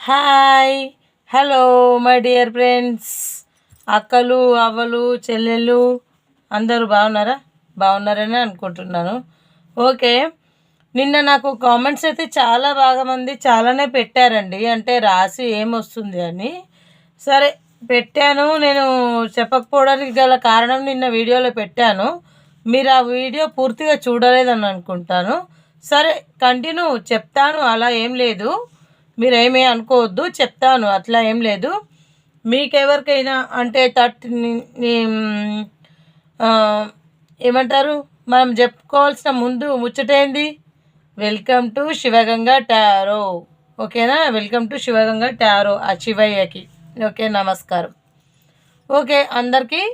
Hi hello my dear friends, అక్కలు అవ్వలు చెల్లెళ్ళు అందరూ బాగున్నారని అనుకుంటున్నాను. ఓకే, నిన్న నాకు కామెంట్స్ అయితే చాలా బాగా మంది చాలానే పెట్టారండి, అంటే రాసి ఏమొస్తుంది అని. సరే పెట్టాను, నేను చెప్పకపోవడానికి గల కారణం నిన్న వీడియోలో పెట్టాను. మీరు ఆ వీడియో పూర్తిగా చూడలేదని అనుకుంటాను. సరే కంటిన్యూ చెప్తాను, అలా ఏం లేదు, మీరేమీ అనుకోవద్దు, చెప్తాను, అట్లా ఏం లేదు. మీకెవరికైనా అంటే ఏమంటారు, మనం చెప్పుకోవాల్సిన ముందు ముచ్చటేంది, వెల్కమ్ టు శివగంగా టారో. ఓకేనా, వెల్కమ్ టు శివగంగా టారో ఆ శివయ్యకి. ఓకే, నమస్కారం. ఓకే, అందరికీ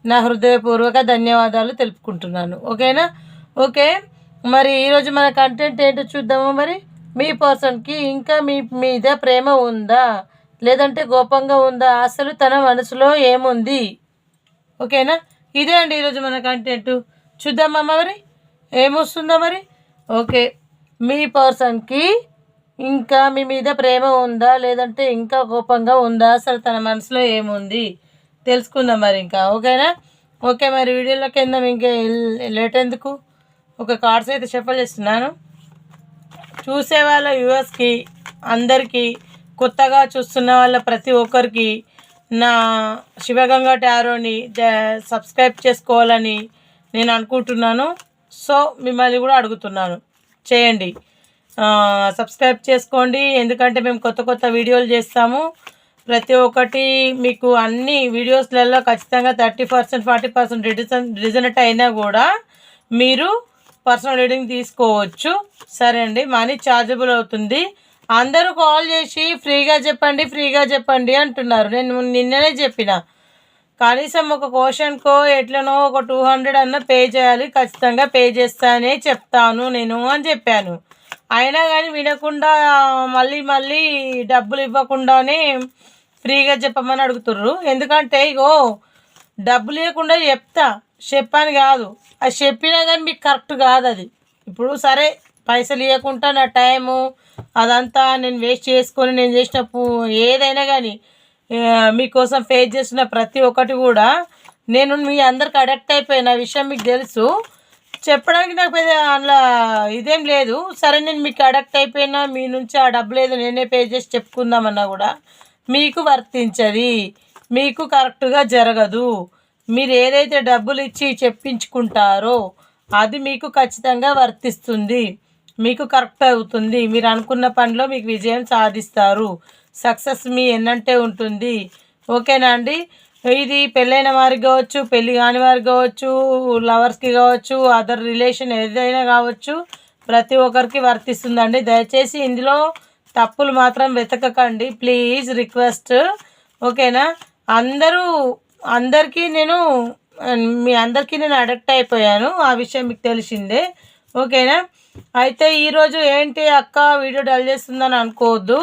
నా హృదయపూర్వక ధన్యవాదాలు తెలుపుకుంటున్నాను. ఓకేనా. ఓకే, మరి ఈరోజు మన కంటెంట్ ఏంటో చూద్దాము. మరి మీ పర్సన్కి ఇంకా మీ మీద ప్రేమ ఉందా, లేదంటే కోపంగా ఉందా, అసలు తన మనసులో ఏముంది? ఓకేనా, ఇదే అండి ఈరోజు మన కంటెంట్. చూద్దామా మరి ఏమొస్తుందో మరి. ఓకే, మీ పర్సన్కి ఇంకా మీ మీద ప్రేమ ఉందా, లేదంటే ఇంకా కోపంగా ఉందా, అసలు తన మనసులో ఏముంది తెలుసుకుందాం మరి ఇంకా. ఓకేనా. ఓకే, మరి వీడియోలోకి వెళ్దాం, ఇంకా లేట్ ఎందుకు. ఒక కార్డ్స్ అయితే చెప్పలేస్తున్నాను. చూసే వాళ్ళ వ్యూవర్స్కి అందరికీ, కొత్తగా చూస్తున్న వాళ్ళ ప్రతి ఒక్కరికి నా శివగంగా టారోని సబ్స్క్రైబ్ చేసుకోవాలని నేను అనుకుంటున్నాను. సో మిమ్మల్ని కూడా అడుగుతున్నాను, చేయండి, సబ్స్క్రైబ్ చేసుకోండి. ఎందుకంటే మేము కొత్త కొత్త వీడియోలు చేస్తాము. ప్రతి ఒక్కటి మీకు అన్ని వీడియోస్లలో ఖచ్చితంగా 30% 40% రిజల్ట్ అయినా కూడా మీరు పర్సనల్ రీడింగ్ తీసుకోవచ్చు. సరే అండి, మనీ ఛార్జబుల్ అవుతుంది. అందరూ కాల్ చేసి ఫ్రీగా చెప్పండి అంటున్నారు. నేను నిన్ననే చెప్పిన, కనీసం ఒక క్వశ్చన్కో ఎట్లనో ఒక 200 అన్న పే చేయాలి, ఖచ్చితంగా పే చేస్తానే చెప్తాను నేను అని చెప్పాను. అయినా కానీ వినకుండా మళ్ళీ డబ్బులు ఇవ్వకుండానే ఫ్రీగా చెప్పమని అడుగుతుర్రు. ఎందుకంటే ఇగో డబ్బులు ఇవ్వకుండా చెప్పాను కాదు, అది చెప్పినా కానీ మీకు కరెక్ట్ కాదు అది. ఇప్పుడు సరే పైసలు ఇవ్వకుండా నా టైము అదంతా నేను వేస్ట్ చేసుకొని నేను చేసిన ఏదైనా కానీ మీకోసం ఫేస్ చేసిన ప్రతి ఒక్కటి కూడా నేను మీ అందరికి అడక్ట్ అయిపోయిన విషయం మీకు తెలుసు. చెప్పడానికి నాకు పెద్ద అందులో ఇదేం లేదు. సరే నేను మీకు అడక్ట్ అయిపోయినా, మీ నుంచి ఆ డబ్బులు ఏదో నేనే పే చేసి చెప్పుకుందామన్నా కూడా మీకు వర్తించది, మీకు కరెక్ట్గా జరగదు. మీరు ఏదైతే డబ్బులు ఇచ్చి చెప్పించుకుంటారో అది మీకు ఖచ్చితంగా వర్తిస్తుంది, మీకు కరెక్ట్ అవుతుంది. మీరు అనుకున్న పనిలో మీకు విజయం సాధిస్తారు, సక్సెస్ మీ ఎన్నంటే ఉంటుంది. ఓకేనా అండి. ఇది పెళ్ళైన వారికి కావచ్చు, పెళ్ళి కాని వారికి కావచ్చు, లవర్స్కి కావచ్చు, అదర్ రిలేషన్ ఏదైనా కావచ్చు, ప్రతి ఒక్కరికి వర్తిస్తుందండి. దయచేసి ఇందులో తప్పులు మాత్రం వెతకకండి, ప్లీజ్ రిక్వెస్ట్. ఓకేనా. అందరికీ నేను మీ అందరికీ నేను అడక్ట్ అయిపోయాను, ఆ విషయం మీకు తెలిసిందే. ఓకేనా. అయితే ఈరోజు ఏంటి అక్క వీడియో డల్ చేస్తుందని అనుకోవద్దు.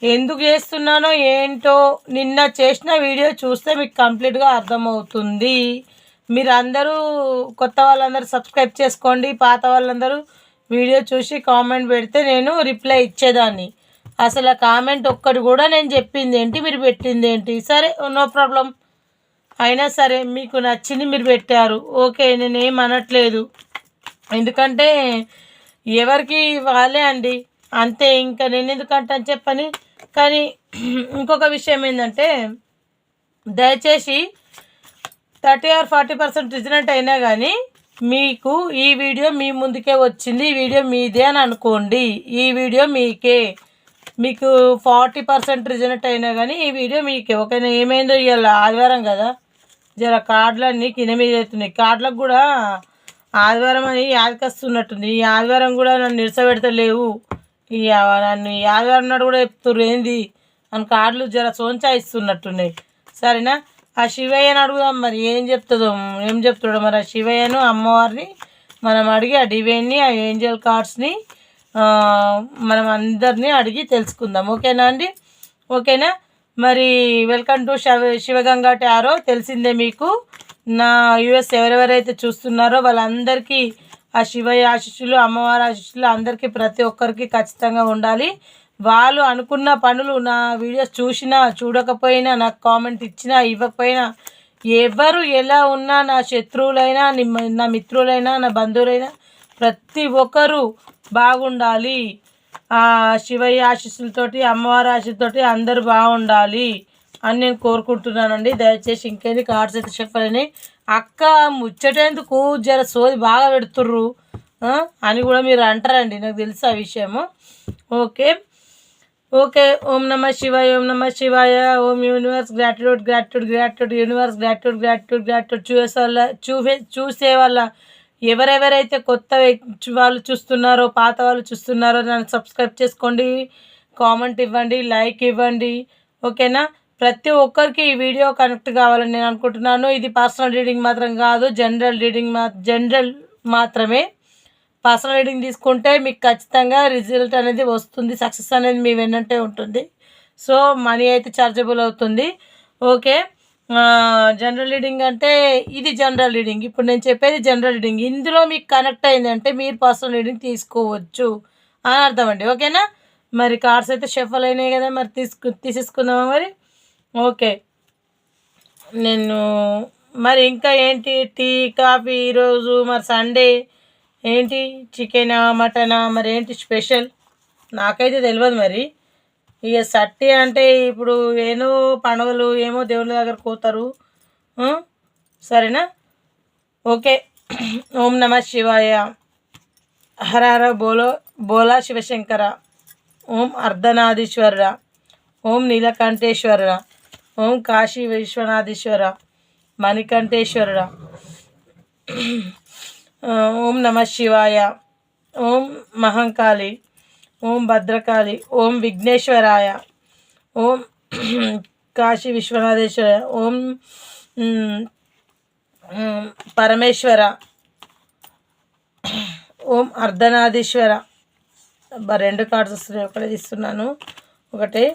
ఎందుకు చేస్తున్నానో ఏంటో నిన్న చేసిన వీడియో చూస్తే మీకు కంప్లీట్గా అర్థమవుతుంది. మీరు అందరూ కొత్త వాళ్ళందరూ సబ్స్క్రైబ్ చేసుకోండి, పాత వాళ్ళందరూ వీడియో చూసి కామెంట్ పెడితే నేను రిప్లై ఇచ్చేదాన్ని. అసలు ఆ కామెంట్ ఒక్కటి కూడా నేను చెప్పింది ఏంటి, మీరు పెట్టింది ఏంటి, సరే నో ప్రాబ్లం. అయినా సరే మీకు నచ్చింది మీరు పెట్టారు, ఓకే, నేనేం అనట్లేదు. ఎందుకంటే ఎవరికి వాళ్ళే అండి, అంతే. ఇంకా నేను ఎందుకంటే అని చెప్పని. కానీ ఇంకొక విషయం ఏంటంటే, దయచేసి 30 or 40% రిజల్ట్ అయినా కానీ మీకు ఈ వీడియో మీ ముందుకే వచ్చింది, ఈ వీడియో మీదే అని అనుకోండి. ఈ వీడియో మీకే. మీకు 40% రిజల్ట్ అయినా కానీ ఈ వీడియో మీకే. ఓకేనా. ఏమైందో ఇవాళ ఆదివారం కదా, జర కార్డులన్నీ కింద మీద అవుతున్నాయి. కార్డులకు కూడా ఆదివారం అని యాదకొస్తున్నట్టుంది. ఈ ఆదివారం కూడా నన్ను నిరసపెడతలేవు. నన్ను ఈ ఆదివారం నాడు కూడా చెప్తుర్రు ఏంది అని కార్డులు జర సోంచా ఇస్తున్నట్టున్నాయి. సరేనా. ఆ శివయ్యని అడుగుదాం మరి ఏం చెప్తాడో మరి. ఆ శివయ్యను అమ్మవారిని మనం అడిగి, ఆ డివైన్ని, ఆ ఏంజల్ కార్డ్స్ని మనం అందరినీ అడిగి తెలుసుకుందాం. ఓకేనా అండి. ఓకేనా. మరి వెల్కమ్ టు శివగంగా టారో. తెలిసిందే మీకు, నా యూఎస్ ఎవరెవరైతే చూస్తున్నారో వాళ్ళందరికీ ఆ శివయ్య ఆశీస్సులు, అమ్మవారి ఆశీస్సులు అందరికీ ప్రతి ఒక్కరికి ఖచ్చితంగా ఉండాలి. వాళ్ళు అనుకున్న పనులు నా వీడియోస్ చూసినా చూడకపోయినా నాకు కామెంట్ ఇచ్చినా ఇవ్వకపోయినా ఎవరు ఎలా ఉన్నా నా శత్రువులైనా నా మిత్రులైనా నా బంధువులైనా ప్రతి ఒక్కరూ బాగుండాలి. శివయ్య ఆశీస్సులతోటి అమ్మవారి ఆశీస్సులతోటి అందరూ బాగుండాలి అని నేను కోరుకుంటున్నానండి. దయచేసి ఇంకేంది కార్డ్స్ అయితే చెప్పలేని అక్క ముచ్చటేందుకు జర సోది బాగా పెడుతుర్రు అని కూడా మీరు అంటారండి, నాకు తెలుసు ఆ విషయము. Okay okay. ఓం నమ శివాయ, ఓం నమ శివాయ. ఓం universe gratitude gratitude gratitude, universe gratitude gratitude gratitude. చూసే వాళ్ళ ఎవరెవరైతే కొత్త వాళ్ళు చూస్తున్నారో పాత వాళ్ళు చూస్తున్నారో నన్ను సబ్స్క్రైబ్ చేసుకోండి, కామెంట్ ఇవ్వండి, లైక్ ఇవ్వండి. ఓకేనా? ప్రతి ఒక్కరికి ఈ వీడియో కనెక్ట్ కావాలని నేను అనుకుంటున్నాను. ఇది పర్సనల్ రీడింగ్ మాత్రం కాదు, జనరల్ మాత్రమే. పర్సనల్ రీడింగ్ తీసుకుంటే మీకు ఖచ్చితంగా రిజల్ట్ అనేది వస్తుంది, సక్సెస్ అనేది మీ వెన్నంటే ఉంటుంది. సో మనీ అయితే చార్జబుల్ అవుతుంది. ఓకే. జనరల్ రీడింగ్ అంటే ఇది జనరల్ రీడింగ్. ఇప్పుడు నేను చెప్పేది జనరల్ రీడింగ్. ఇందులో మీకు కనెక్ట్ అయిందంటే మీరు పర్సనల్ రీడింగ్ తీసుకోవచ్చు అని అర్థం అండి. ఓకేనా? మరి కార్డ్స్ అయితే షఫల్ అయినాయి కదా, మరి తీసేసుకుందామా మరి? ఓకే. నేను మరి ఇంకా ఏంటి, టీ కాఫీ ఈరోజు మరి సండే ఏంటి, చికెనా మటనా మరి ఏంటి స్పెషల్ నాకైతే తెలియదు. మరి ఇక సట్టి అంటే ఇప్పుడు ఏమో పండుగలు ఏమో దేవుళ్ళ దగ్గరకు పోతారు. సరేనా? ఓకే. ఓం నమ శివాయ. హర హర బోలా శివశంకర. ఓం అర్ధనాథీశ్వర. ఓం నీలకంఠేశ్వర. ఓం కాశీ విశ్వనాథీశ్వర మణికంఠేశ్వర. ఓం నమ శివాయ. ఓం మహంకాళి. ఓం భద్రకాళి. ఓం విఘ్నేశ్వరాయ. ఓం కాశీ విశ్వనాథేశ్వర. ఓం పరమేశ్వర. ఓం అర్ధనాథీశ్వర. రెండు కార్డ్స్ వస్తున్నాయి, ఒకటే తీస్తున్నాను. ఒకటే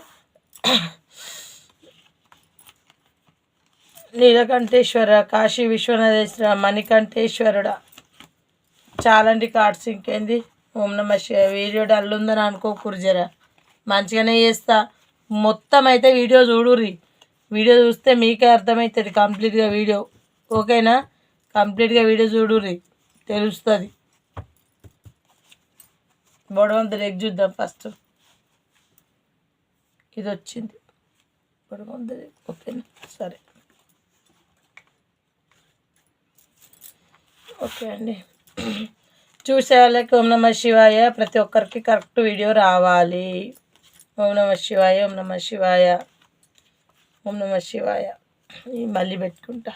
నీలకంఠేశ్వర, కాశీ విశ్వనాథేశ్వర, మణికంఠేశ్వరుడ. చాలండి కార్డ్స్, ఇంకేంది. ఓం నమ శివాయ. వీడియో డల్ ఉందని అనుకోకూరు, జర మంచిగానే చేస్తా. మొత్తం అయితే వీడియో చూడుర్రి, వీడియో చూస్తే మీకే అర్థమవుతుంది కంప్లీట్గా వీడియో. ఓకేనా? కంప్లీట్గా వీడియో చూడుర్రి, తెలుస్తుంది. బొడవంతుడు ఎగ్ చూద్దాం ఫస్ట్. ఇది వచ్చింది బొడవంతుడు ఎగ్. ఓకేనా? సరే, ఓకే అండి. చూసే వాళ్ళకి ఓం నమ శివాయ. ప్రతి ఒక్కరికి కరెక్ట్ వీడియో రావాలి. ఓం నమ శివాయ, ఓం నమ శివాయ, ఓం నమ శివాయ. మళ్ళీ పెట్టుకుంటా.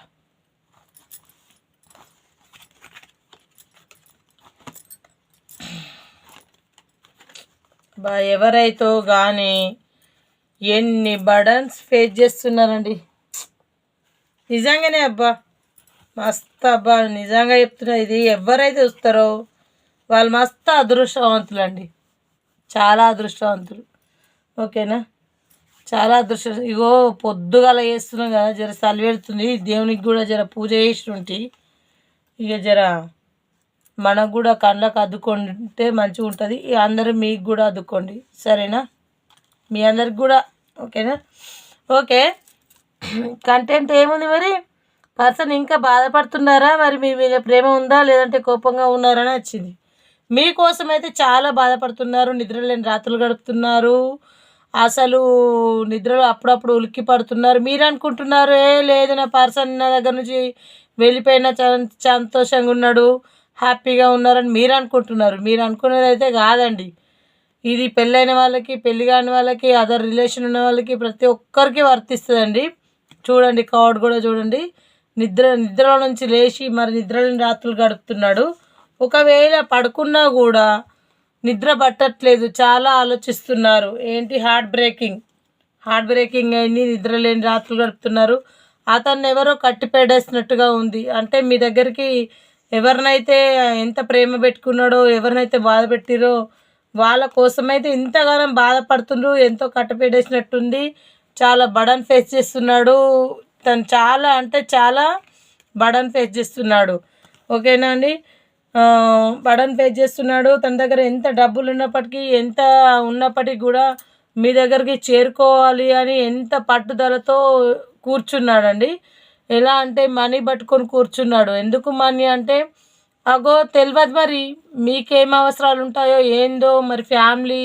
ఎవరైతే కానీ ఎన్ని బర్డన్స్ ఫేస్ చేస్తున్నారండి, నిజంగానే అబ్బా మస్తు. అబ్బా నిజంగా చెప్తున్నా, ఇది ఎవరైతే చూస్తారో వాళ్ళు మస్తు అదృష్టవంతులు అండి, చాలా అదృష్టవంతులు. ఓకేనా? చాలా అదృష్టం. ఇగో పొద్దుగాల చేస్తున్నాం కదా, జర చలి పెడుతుంది, దేవునికి కూడా జర పూజ చేసి ఇక జర మనకు కూడా కళ్ళకు అద్దుకుంటే మంచిగా ఉంటుంది. అందరూ మీకు కూడా అద్దుకోండి, సరేనా? మీ అందరికి కూడా. ఓకేనా? ఓకే. కంటెంట్ ఏముంది మరి? పర్సన్ ఇంకా బాధపడుతున్నారా, మరి మీ మీద ప్రేమ ఉందా లేదంటే కోపంగా ఉన్నారని వచ్చింది. మీకోసం అయితే చాలా బాధపడుతున్నారు, నిద్రలేని రాత్రులు గడుపుతున్నారు, అసలు నిద్రలో అప్పుడప్పుడు ఉలిక్కి పడుతున్నారు. మీరు అనుకుంటున్నారు లేదు నా పర్సన్ నా దగ్గర నుంచి వెళ్ళిపోయిన సంతోషంగా ఉన్నాడు, హ్యాపీగా ఉన్నారని మీరు అనుకుంటున్నారు. మీరు అనుకునేది అయితే కాదండి. ఇది పెళ్ళైన వాళ్ళకి, పెళ్ళి కాని వాళ్ళకి, అదర్ రిలేషన్ ఉన్న వాళ్ళకి ప్రతి ఒక్కరికి వర్తిస్తుందండి. చూడండి, కార్డ్ కూడా చూడండి. నిద్రలో నుంచి లేచి మరి నిద్రలేని రాత్రులు గడుపుతున్నాడు. ఒకవేళ పడుకున్నా కూడా నిద్ర పట్టట్లేదు, చాలా ఆలోచిస్తున్నారు. ఏంటి, హార్ట్ బ్రేకింగ్ అయింది, నిద్రలేని రాత్రులు గడుపుతున్నారు. అతన్ని ఎవరో కట్టిపెడేసినట్టుగా ఉంది. అంటే మీ దగ్గరికి ఎవరినైతే ఎంత ప్రేమ పెట్టుకున్నాడో, ఎవరినైతే బాధ పెట్టిరో వాళ్ళ కోసమైతే ఇంతగానం బాధపడుతుండ్రు, ఎంతో కట్టపెట్టేసినట్టుంది. చాలా బర్డన్ ఫేస్ చేస్తున్నాడు తను, చాలా అంటే చాలా బర్డన్ ఫేస్ చేస్తున్నాడు. ఓకేనా అండి? బర్డన్ ఫేస్ చేస్తున్నాడు. తన దగ్గర ఎంత డబ్బులు ఉన్నప్పటికీ, ఎంత ఉన్నప్పటికీ కూడా మీ దగ్గరికి చేరుకోవాలి అని ఎంత పట్టుదలతో కూర్చున్నాడండి. ఎలా అంటే మనీ పట్టుకొని కూర్చున్నాడు. ఎందుకు మనీ అంటే అగో తెలవదు మరి మీకేం అవసరాలు ఉంటాయో ఏందో మరి ఫ్యామిలీ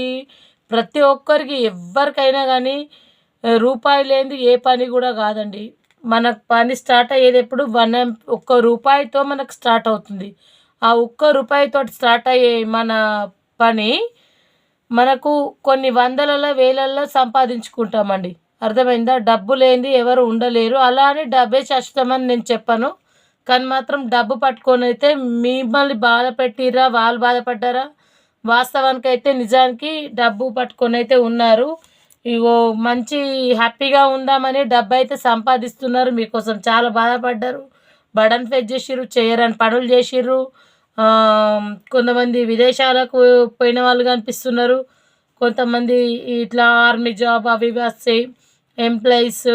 ప్రతి ఒక్కరికి ఎవ్వరికైనా కానీ రూపాయి లేనిది ఏ పని కూడా కాదండి. మన పని స్టార్ట్ అయ్యేది ఎప్పుడు ఒక్క రూపాయితో మనకు స్టార్ట్ అవుతుంది. ఆ ఒక్క రూపాయితో స్టార్ట్ అయ్యే మన పని మనకు కొన్ని వందలలో వేలల్లో సంపాదించుకుంటామండి. అర్థమైందా? డబ్బు లేనిది ఎవరు ఉండలేరు. అలా అని డబ్బే శాశ్వతమని నేను చెప్పను. కానీ మాత్రం డబ్బు పట్టుకొని అయితే మిమ్మల్ని బాధ పెట్టిర్రా, వాళ్ళు బాధపడ్డారా? వాస్తవానికైతే నిజానికి డబ్బు పట్టుకొని అయితే ఉన్నారు. ఇగో మంచి హ్యాపీగా ఉందామని డబ్బు అయితే సంపాదిస్తున్నారు. మీకోసం చాలా బాధపడ్డారు. బర్డన్ ఫేస్ చేసిర్రు, చేయరని పనులు చేసిర్రు. కొంతమంది విదేశాలకు పోయిన వాళ్ళు కనిపిస్తున్నారు. కొంతమంది ఇట్లా ఆర్మీ జాబ్ అవి ఇవి వస్తాయి ఎంప్లాయీస్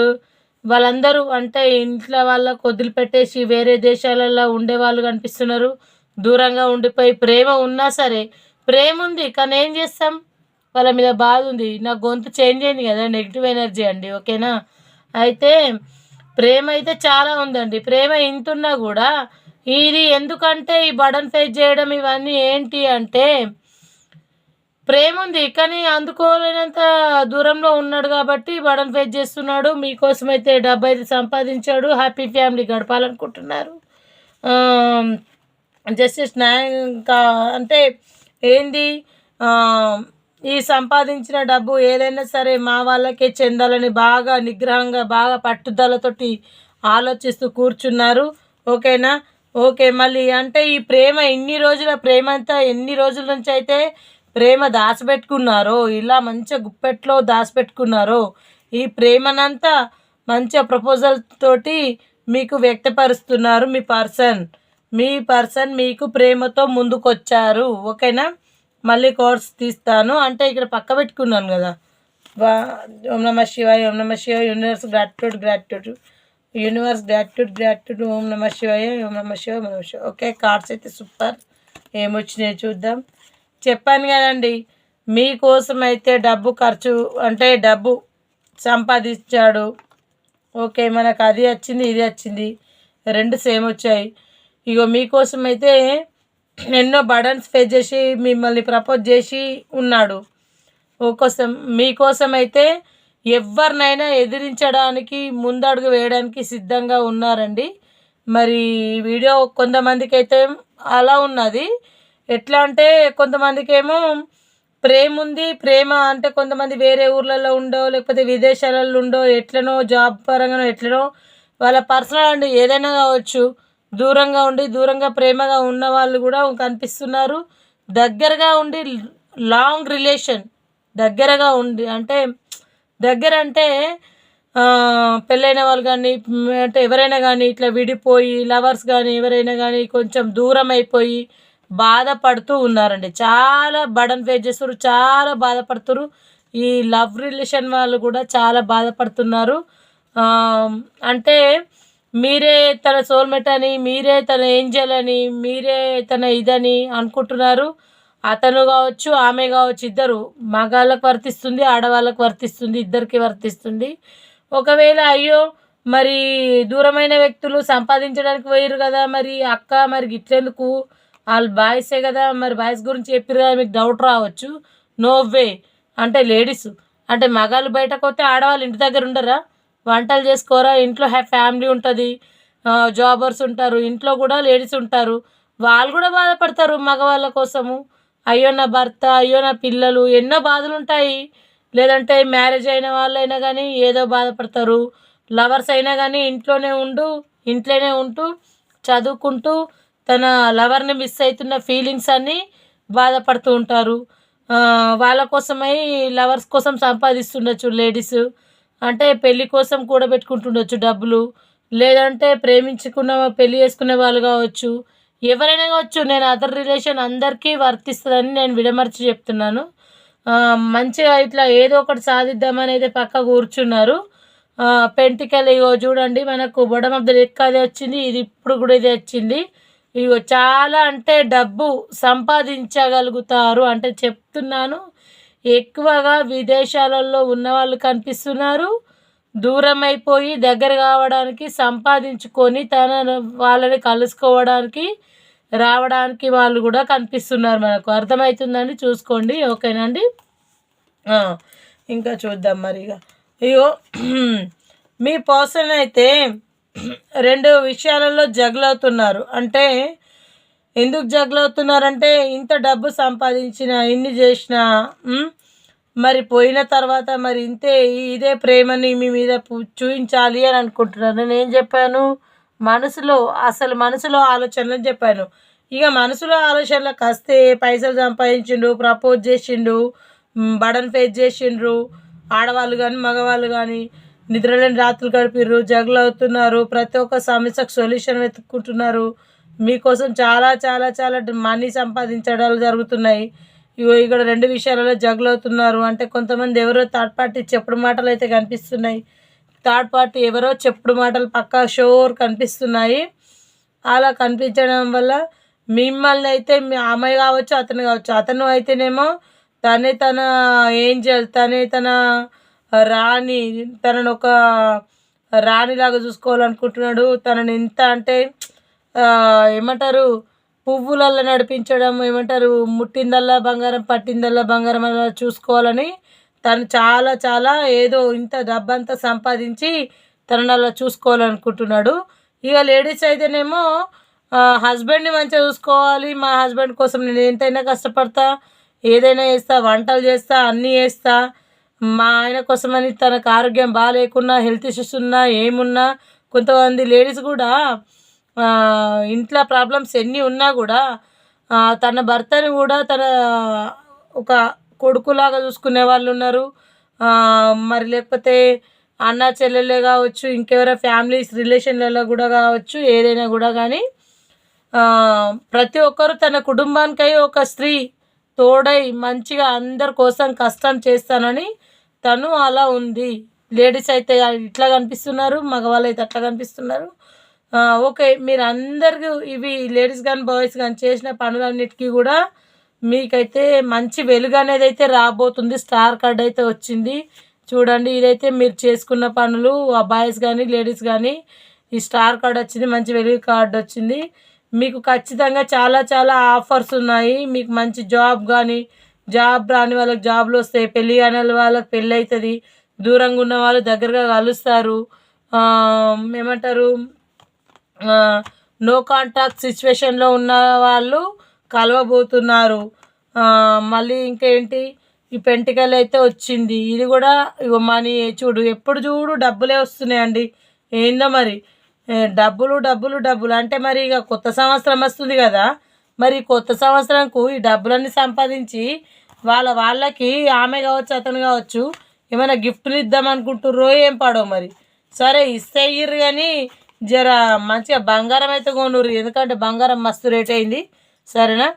వాళ్ళందరూ అంటే ఇంట్లో వాళ్ళకు వదిలిపెట్టేసి వేరే దేశాలలో ఉండేవాళ్ళు కనిపిస్తున్నారు. దూరంగా ఉండిపోయి ప్రేమ ఉన్నా సరే ప్రేమ ఉంది కానీ ఏం చేస్తాం, వాళ్ళ మీద బాధ ఉంది. నా గొంతు చేంజ్ అయింది కదా, నెగిటివ్ ఎనర్జీ అండి. ఓకేనా? అయితే ప్రేమ అయితే చాలా ఉందండి. ప్రేమ ఇంతున్నా కూడా ఇది ఎందుకంటే ఈ బర్డన్ ఫేస్ చేయడం ఇవన్నీ ఏంటి అంటే ప్రేమ ఉంది కానీ అందుకోలేనంత దూరంలో ఉన్నాడు కాబట్టి బర్డన్ ఫేస్ చేస్తున్నాడు. మీకోసం అయితే డబ్బు అయితే సంపాదించాడు. హ్యాపీ ఫ్యామిలీ గడపాలనుకుంటున్నారు. జస్ట్ స్నాక్ అంటే ఏంది, ఈ సంపాదించిన డబ్బు ఏదైనా సరే మా వాళ్ళకే చెందాలని బాగా నిగ్రహంగా బాగా పట్టుదలతోటి ఆలోచిస్తూ కూర్చున్నారు. ఓకేనా? ఓకే. మళ్ళీ అంటే ఈ ప్రేమ ఇన్ని రోజుల ప్రేమ అంతా ఎన్ని రోజుల నుంచి అయితే ప్రేమ దాచిపెట్టుకున్నారో, ఇలా మంచిగా గుప్పెట్లో దాచిపెట్టుకున్నారో ఈ ప్రేమనంతా మంచిగా ప్రపోజల్ తోటి మీకు వ్యక్తపరుస్తున్నారు. మీ పర్సన్ మీకు ప్రేమతో ముందుకొచ్చారు. ఓకేనా? మళ్ళీ కోర్స్ తీస్తాను అంటే ఇక్కడ పక్క పెట్టుకున్నాను కదా. ఓం నమ శివాయ, ఓం నమ శివాయ, యూనివర్స్ గ్రాట్యూడ్ యూనివర్స్ గ్రాట్యూడ్ ఓం నమ శివాయ, ఓం నమ శివాయ, ఓం నమ శివాయ. ఓకే, కార్డ్స్ అయితే సూపర్. ఏమొచ్చినాయో చూద్దాం. చెప్పాను కదండి మీకోసం అయితే డబ్బు ఖర్చు అంటే డబ్బు సంపాదించాడు. ఓకే, మనకు అది వచ్చింది ఇది వచ్చింది, రెండు సేమ్ వచ్చాయి. ఇగో మీకోసం అయితే ఎన్నో బర్డన్స్ ఫేస్ చేసి మిమ్మల్ని ప్రపోజ్ చేసి ఉన్నాడు. మీకోసం అయితే ఎవరినైనా ఎదిరించడానికి ముందడుగు వేయడానికి సిద్ధంగా ఉన్నారండి. మరి వీడియో కొంతమందికి అయితే అలా ఉన్నది. ఎట్లా అంటే కొంతమందికి ఏమో ప్రేమ ఉంది. ప్రేమ అంటే కొంతమంది వేరే ఊర్లలో ఉండో లేకపోతే విదేశాలలో ఉండో ఎట్లనో జాబ్ పరంగానో ఎట్లనో వాళ్ళ పర్సనల్ అండి ఏదైనా కావచ్చు, దూరంగా ఉండి దూరంగా ప్రేమగా ఉన్న వాళ్ళు కూడా కనిపిస్తున్నారు. దగ్గరగా ఉండి లాంగ్ రిలేషన్ దగ్గరగా ఉండి అంటే దగ్గర అంటే పెళ్ళైన వాళ్ళు కానీ అంటే ఎవరైనా కానీ ఇట్లా విడిపోయి లవర్స్ కానీ ఎవరైనా కానీ కొంచెం దూరం అయిపోయి బాధపడుతూ ఉన్నారండి. చాలా బర్డన్ ఫేస్ చేస్తారు, చాలా బాధపడుతున్నారు. ఈ లవ్ రిలేషన్ వాళ్ళు కూడా చాలా బాధపడుతున్నారు. అంటే మీరే తన సోల్మేట్ అని, మీరే తన ఏంజల్ అని, మీరే తన ఇదని అనుకుంటున్నారు. అతను కావచ్చు ఆమె కావచ్చు, ఇద్దరు మగాళ్ళకు వర్తిస్తుంది, ఆడవాళ్ళకు వర్తిస్తుంది, ఇద్దరికి వర్తిస్తుంది. ఒకవేళ అయ్యో మరి దూరమైన వ్యక్తులు సంపాదించడానికి పోయారు కదా, మరి అక్క మరి గిట్లెందుకు, వాళ్ళు బాయ్సే కదా, మరి బాయ్స్ గురించి చెప్పారు కదా, మీకు డౌట్ రావచ్చు. No way. అంటే లేడీస్ అంటే మగాళ్ళు బయటకు పోతే ఆడవాళ్ళు ఇంటి దగ్గర ఉండరా, వంటలు చేసుకోరా, ఇంట్లో ఫ్యామిలీ ఉంటుంది, జాబర్స్ ఉంటారు, ఇంట్లో కూడా లేడీస్ ఉంటారు, వాళ్ళు కూడా బాధపడతారు మగవాళ్ళ కోసము. అయ్యో నా భర్త, అయ్యో నా పిల్లలు, ఎన్నో బాధలు ఉంటాయి. లేదంటే మ్యారేజ్ అయిన వాళ్ళైనా కానీ ఏదో బాధపడతారు. లవర్స్ అయినా కానీ ఇంట్లోనే ఉంటూ చదువుకుంటూ తన లవర్ని మిస్ అవుతున్న ఫీలింగ్స్ అన్నీ బాధపడుతూ ఉంటారు. వాళ్ళ కోసమై లవర్స్ కోసం సంపాదిస్తుండొచ్చు లేడీస్. అంటే పెళ్ళి కోసం కూడా పెట్టుకుంటుండొచ్చు డబ్బులు, లేదంటే ప్రేమించుకున్న పెళ్ళి చేసుకునే వాళ్ళు కావచ్చు, ఎవరైనా కావచ్చు. నేను అదర్ రిలేషన్ అందరికీ వర్తిస్తుందని నేను విడమర్చి చెప్తున్నాను. మంచిగా ఇట్లా ఏదో ఒకటి సాధిద్దామని అయితే పక్క కూర్చున్నారు. పెంటికల్ ఇగో చూడండి, మనకు బొడమ్ ఆఫ్ ద డెక్ అదే వచ్చింది, ఇది ఇప్పుడు కూడా ఇదే వచ్చింది. ఇగో చాలా అంటే డబ్బు సంపాదించగలుగుతారు అంటే చెప్తున్నాను. ఎక్కువగా విదేశాలలో ఉన్నవాళ్ళు కనిపిస్తున్నారు. దూరం అయిపోయి దగ్గర కావడానికి, సంపాదించుకొని వాళ్ళని కలుసుకోవడానికి రావడానికి వాళ్ళు కూడా కనిపిస్తున్నారు. మనకు అర్థమవుతుందండి, చూసుకోండి. ఓకేనండి. ఇంకా చూద్దాం మరి. ఇగో మీ పర్సన్ అయితే 2 విషయాలలో జగలవుతున్నారు. అంటే ఎందుకు జగలవుతున్నారంటే ఇంత డబ్బు సంపాదించిన, ఇన్ని చేసిన, మరి పోయిన తర్వాత మరి ఇదే ప్రేమని మీ మీద చూపించాలి అని అనుకుంటున్నారు. నేను ఏం చెప్పాను, మనసులో ఆలోచనలు చెప్పాను. ఇక మనసులో ఆలోచనలకు వస్తే పైసలు సంపాదించిండు, ప్రపోజ్ చేసిండు, బడన్ ఫేస్ చేసిండ్రు, ఆడవాళ్ళు కానీ మగవాళ్ళు కానీ నిద్రలేని రాత్రులు గడిపిర్రు, జగలవుతున్నారు, ప్రతి ఒక్క సమస్యకు సొల్యూషన్ వెతుక్కుంటున్నారు. మీకోసం చాలా చాలా చాలా మనీ సంపాదించడాలు జరుగుతున్నాయి. ఇక్కడ 2 విషయాలలో జగలవుతున్నారు. అంటే కొంతమంది ఎవరో థర్డ్ పార్టీ చెప్పుడు మాటలు అయితే కనిపిస్తున్నాయి. థర్డ్ పార్టీ ఎవరో చెప్పుడు మాటలు పక్కా షోర్ కనిపిస్తున్నాయి. అలా కనిపించడం వల్ల మిమ్మల్ని అయితే మీ అమ్మాయి కావచ్చు, అతను కావచ్చు, అతను అయితేనేమో తన ఏంజల్, తన రాణి, తనను ఒక రాణిలాగా చూసుకోవాలనుకుంటున్నాడు. తనని ఎంత అంటే ఏమంటారు, పువ్వులల్లో నడిపించడం, ఏమంటారు, ముట్టిందల్లా బంగారం పట్టిందల్లా బంగారం అలా చూసుకోవాలని తను చాలా చాలా ఏదో ఇంత డబ్బంతా సంపాదించి తనని అలా చూసుకోవాలనుకుంటున్నాడు. ఇక లేడీస్ అయితేనేమో హస్బెండ్ని మంచిగా చూసుకోవాలి, మా హస్బెండ్ కోసం నేను ఎంతైనా కష్టపడతా, ఏదైనా చేస్తా, వంటలు చేస్తా, అన్నీ చేస్తా, మా ఆయన కోసమని తనకు ఆరోగ్యం బాగాలేకున్నా, హెల్త్ ఇష్యూస్ ఉన్నా, ఏమున్నా, కొంతమంది లేడీస్ కూడా ఇంట్లో ప్రాబ్లమ్స్ ఎన్ని ఉన్నా కూడా తన భర్తని కూడా తన ఒక కొడుకులాగా చూసుకునే వాళ్ళు ఉన్నారు. మరి లేకపోతే అన్న చెల్లెలే కావచ్చు, ఇంకెవరో ఫ్యామిలీస్ రిలేషన్లలో కూడా కావచ్చు, ఏదైనా కూడా కానీ ప్రతి ఒక్కరు తన కుటుంబానికై ఒక స్త్రీ తోడై మంచిగా అందరి కోసం కష్టం చేస్తానని తను అలా ఉంది. లేడీస్ అయితే ఇట్లా కనిపిస్తున్నారు, మగవాళ్ళు అయితే అట్లా కనిపిస్తున్నారు. ఓకే, మీరు అందరికీ ఇవి లేడీస్ కానీ బాయ్స్ కానీ చేసిన పనులన్నిటికీ కూడా మీకైతే మంచి వెలుగు అనేది అయితే రాబోతుంది. స్టార్ కార్డ్ అయితే వచ్చింది చూడండి. ఇదైతే మీరు చేసుకున్న పనులు, ఆ బాయ్స్ కానీ లేడీస్ కానీ ఈ స్టార్ కార్డ్ వచ్చింది, మంచి వెలుగు కార్డ్ వచ్చింది. మీకు ఖచ్చితంగా చాలా చాలా ఆఫర్స్ ఉన్నాయి. మీకు మంచి జాబ్ కానీ, జాబ్ రాని వాళ్ళకి జాబ్లు వస్తాయి, పెళ్ళి కాని వాళ్ళకి పెళ్ళి అవుతుంది, దూరంగా ఉన్న వాళ్ళు దగ్గరగా కలుస్తారు, ఏమంటారు, నో కాంటాక్ట్ సిచ్యువేషన్లో ఉన్న వాళ్ళు కలవబోతున్నారు. మళ్ళీ ఇంకేంటి, ఈ పెంటికల్ అయితే వచ్చింది. ఇది కూడా మనీ చూడు, ఎప్పుడు చూడు డబ్బులే వస్తున్నాయండి. ఏందో మరి డబ్బులు డబ్బులు డబ్బులు అంటే మరి ఇక కొత్త సంవత్సరం వస్తుంది కదా, మరి కొత్త సంవత్సరంకు ఈ డబ్బులన్నీ సంపాదించి వాళ్ళకి ఆమె కావచ్చు, అతను కావచ్చు, ఏమైనా గిఫ్ట్లు ఇద్దామనుకుంటుర్రో ఏం పాడో మరి. సరే ఇస్తే ఇయ్యరు కానీ జర మంచిగా బంగారం అయితే కొనుర్రు, ఎందుకంటే బంగారం మస్తు రేట్ అయింది. సరేనా,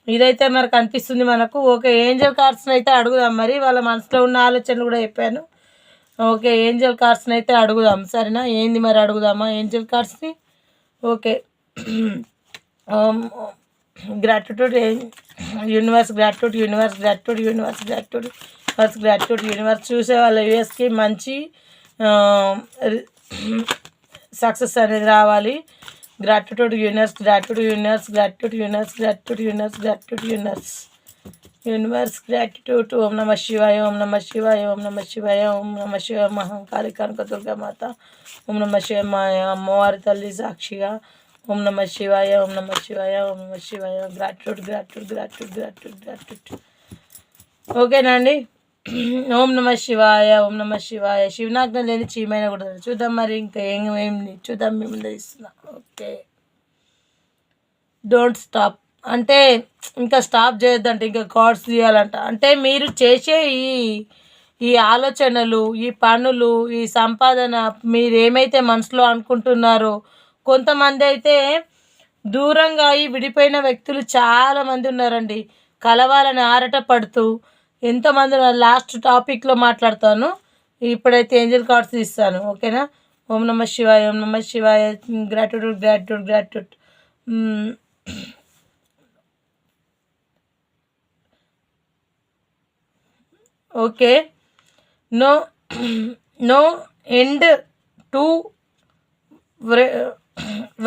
ఇదైతే మరి కనిపిస్తుంది మనకు. ఓకే, ఏంజల్ కార్డ్స్ని అయితే అడుగుదాం. మరి వాళ్ళ మనసులో ఉన్న ఆలోచనలు కూడా చెప్పాను. ఓకే, ఏంజల్ కార్డ్స్ని అయితే అడుగుదాం. సరేనా, ఏంది మరి అడుగుదామా ఏంజల్ కార్డ్స్ని. Okay, gratitude, universe gratitude, universe gratitude, universe gratitude, universe gratitude, universe చూసే వాళ్ళ యూఎస్కి మంచి సక్సెస్ అనేది రావాలి. Gratitude universe, gratitude universe, gratitude universe, gratitude universe, gratitude universe, universe gratitude. ఓం నమ శివాయ, ఓం నమ శివాయ, ఓం నమ శివాయ, ఓం నమ శివాయ మహంకాళి కనక దుర్గామాత, ఓం నమ శివాయ అమ్మవారి తల్లి సాక్షిగా, ఓం నమ శివాయ, ఓం నమ శివాయ, ఓం నమ శివాయ. Gratitude gratitude gratitude gratitude gratitude. ఓకేనా అండి. ఓం నమ శివాయ, ఓం నమ శివాయ. శివనాజ్ఞ లేని చీమైన కూడా చూద్దాం. మరి ఇంకా ఏం చూద్దాం, మీ ముందు ఇస్తున్నా. ఓకే, డోంట్ స్టాప్ అంటే ఇంకా స్టాప్ చేయొద్దంటే, ఇంకా కార్డ్స్ తీయాలంట. అంటే మీరు చేసే ఈ ఆలోచనలు, ఈ పనులు, ఈ సంపాదన మీరు ఏమైతే మనసులో అనుకుంటున్నారో, కొంతమంది అయితే దూరంగా విడిపోయిన వ్యక్తులు చాలామంది ఉన్నారండి. కలవాలని ఆరట పడుతూ ఎంతోమంది. లాస్ట్ టాపిక్లో మాట్లాడతాను, ఇప్పుడైతే ఏంజల్ కార్డ్స్ ఇస్తాను. ఓకేనా. ఓం నమ శివాయ, ఓం నమ శివాయ. Gratitude gratitude gratitude. Okay. No no and to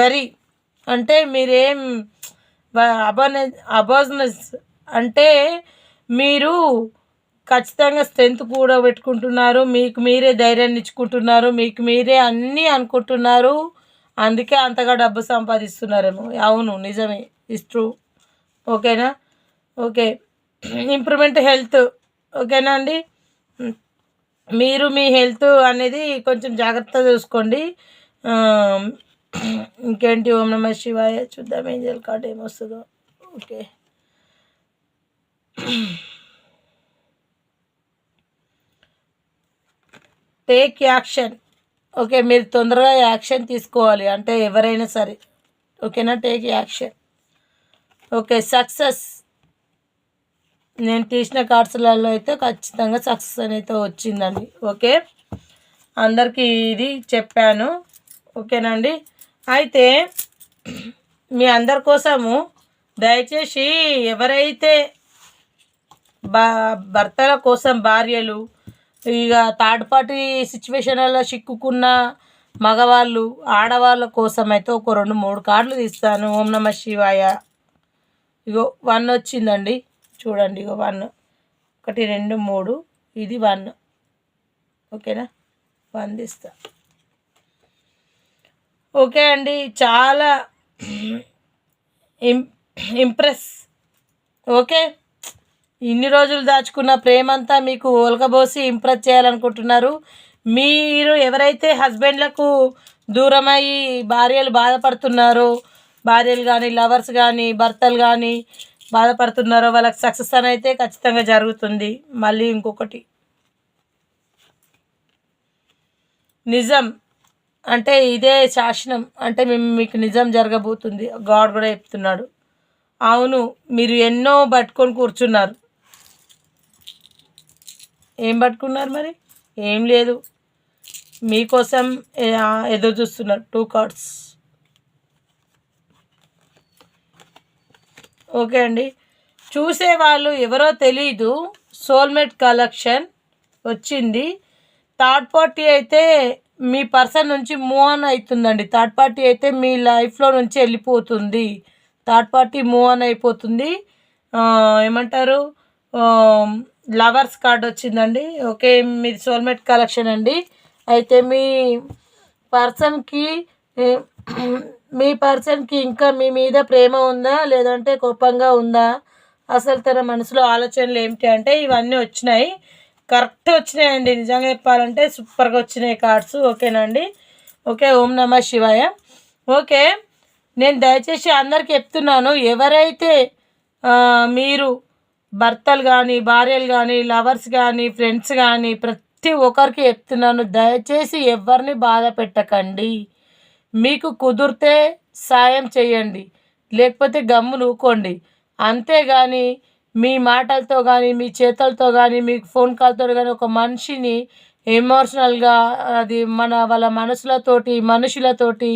worry అంటే మీరేం అబర్నెస్ అంటే మీరు ఖచ్చితంగా స్ట్రెంత్ కూడా పెట్టుకుంటున్నారు, మీకు మీరే ధైర్యాన్ని ఇచ్చుకుంటున్నారు, మీకు మీరే అన్నీ అనుకుంటున్నారు, అందుకే అంతగా డబ్బు సంపాదిస్తున్నారేమో. అవును, నిజమే, ఇస్ ట్రూ. ఓకేనా? ఓకే. Improvement health. ఓకేనా అండి? మీరు మీ హెల్త్ అనేది కొంచెం జాగ్రత్తగా చూసుకోండి. ఇంకేంటి? ఓం నమ శివాయ. చూద్దాం ఏంజల్ కార్డ్ ఏమొస్తుందో. ఓకే. Take action. ఓకే, మీరు తొందరగా యాక్షన్ తీసుకోవాలి, అంటే ఎవరైనా సరే. ఓకేనా? Take action. ఓకే. సక్సెస్. నేను తీసిన కార్డ్స్లలో అయితే ఖచ్చితంగా సక్సెస్ అనేది వచ్చిందండి. ఓకే, అందరికీ ఇది చెప్పాను. ఓకేనండి? అయితే మీ అందరి కోసము దయచేసి ఎవరైతే భర్తల కోసం భార్యలు ఇక థర్డ్ పార్టీ సిచ్యువేషన్లలో చిక్కుకున్న మగవాళ్ళు ఆడవాళ్ళ కోసం అయితే ఒక 2-3 కార్డులు తీస్తాను. ఓం నమ శివాయ. ఇగో 1 వచ్చిందండి, చూడండి. ఇగో 1, 1 2 3, ఇది 1. ఓకేనా? 1 తీస్తా. ఓకే అండి, చాలా ఇంప్రెస్. ఓకే, ఇన్ని రోజులు దాచుకున్న ప్రేమంతా మీకు ఒలకబోసి ఇంప్రెస్ చేయాలనుకుంటున్నారు. మీరు ఎవరైతే హస్బెండ్లకు దూరమయ్యి భార్యలు బాధపడుతున్నారో, భార్యలు కానీ లవర్స్ కానీ భర్తలు కానీ బాధపడుతున్నారో వాళ్ళకి సక్సెస్ అని అయితే ఖచ్చితంగా జరుగుతుంది. మళ్ళీ ఇంకొకటి నిజం అంటే ఇదే శాసనం, అంటే మీకు నిజం జరగబోతుంది. గాడ్ కూడా చెప్తున్నాడు. అవును, మీరు ఎన్నో పట్టుకొని కూర్చున్నారు. ఏం పట్టుకున్నారు మరి? ఏం లేదు, మీకోసం ఎదురు చూస్తున్నారు. 2 కార్డ్స్. ఓకే అండి, చూసేవాళ్ళు ఎవరో తెలీదు. సోల్మేట్ కలెక్షన్ వచ్చింది. థర్డ్ పార్టీ అయితే మీ పర్సన్ నుంచి మూవ్ ఆన్ అవుతుందండి. థర్డ్ పార్టీ అయితే మీ లైఫ్లో నుంచి వెళ్ళిపోతుంది. థర్డ్ పార్టీ మూవ్ ఆన్ అయిపోతుంది. ఏమంటారు, లవర్స్ కార్డ్ వచ్చిందండి. ఓకే, మీది సోల్మేట్ కలెక్షన్ అండి. అయితే మీ పర్సన్కి ఇంకా మీ మీద ప్రేమ ఉందా, లేదంటే కోపంగా ఉందా, అసలు తన మనసులో ఆలోచనలు ఏమిటి అంటే ఇవన్నీ వచ్చినాయి. కరెక్ట్ వచ్చినాయండి, నిజంగా చెప్పాలంటే సూపర్గా వచ్చినాయి కార్డ్స్. ఓకేనా అండి? ఓకే. ఓం నమ శివాయ. ఓకే, నేను దయచేసి అందరికి చెప్తున్నాను, ఎవరైతే మీరు భర్తలు కానీ భార్యలు కానీ లవర్స్ కానీ ఫ్రెండ్స్ కానీ ప్రతి ఒక్కరికి చెప్తున్నాను, దయచేసి ఎవరిని బాధ పెట్టకండి. మీకు కుదిరితే సాయం చేయండి, లేకపోతే గమ్ము నూకోండి. అంతేగాని మీ మాటలతో కానీ మీ చేతులతో కానీ మీకు ఫోన్ కాల్తో కానీ ఒక మనిషిని ఎమోషనల్గా అది వాళ్ళ మనుషులతోటి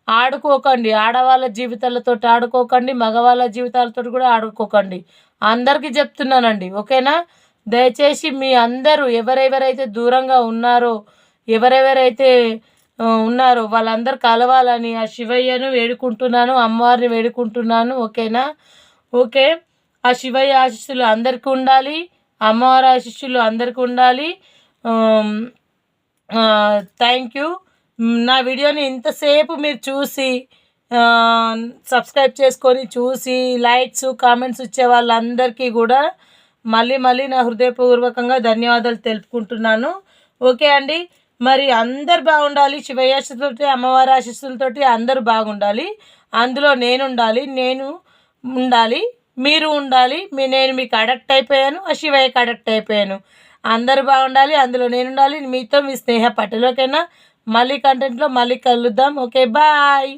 ఆడుకోకండి. ఆడవాళ్ళ జీవితాలతో ఆడుకోకండి, మగవాళ్ళ జీవితాలతో కూడా ఆడుకోకండి. అందరికీ చెప్తున్నానండి. ఓకేనా? దయచేసి మీ అందరూ ఎవరెవరైతే దూరంగా ఉన్నారో, ఎవరెవరైతే ఉన్నారో వాళ్ళందరూ కలవాలని ఆ శివయ్యను వేడుకుంటున్నాను, అమ్మవారిని వేడుకుంటున్నాను. ఓకేనా? ఓకే, ఆ శివయ్య ఆశీస్సులు అందరికీ ఉండాలి, అమ్మవారి ఆశీస్సులు అందరికీ ఉండాలి. Thank you. నా వీడియోని ఇంతసేపు మీరు చూసి సబ్స్క్రైబ్ చేసుకొని చూసి లైక్స్ కామెంట్స్ ఇచ్చే వాళ్ళందరికీ కూడా మళ్ళీ నా హృదయపూర్వకంగా ధన్యవాదాలు తెలుపుకుంటున్నాను. ఓకే అండి, మరి అందరు బాగుండాలి. శివయ్య ఆశీస్సులతోటి అమ్మవారి ఆశీస్సులతోటి అందరూ బాగుండాలి. అందులో నేను ఉండాలి, మీరు ఉండాలి. నేను మీకు అడక్ట్ అయిపోయాను, ఆ శివయ్యకి అడక్ట్ అయిపోయాను. అందరూ బాగుండాలి, అందులో నేను ఉండాలి. మీతో మీ స్నేహ పట్టెలోకైనా మళ్ళీ కంటెంట్లో మళ్ళీ కలుద్దాం. Okay, bye.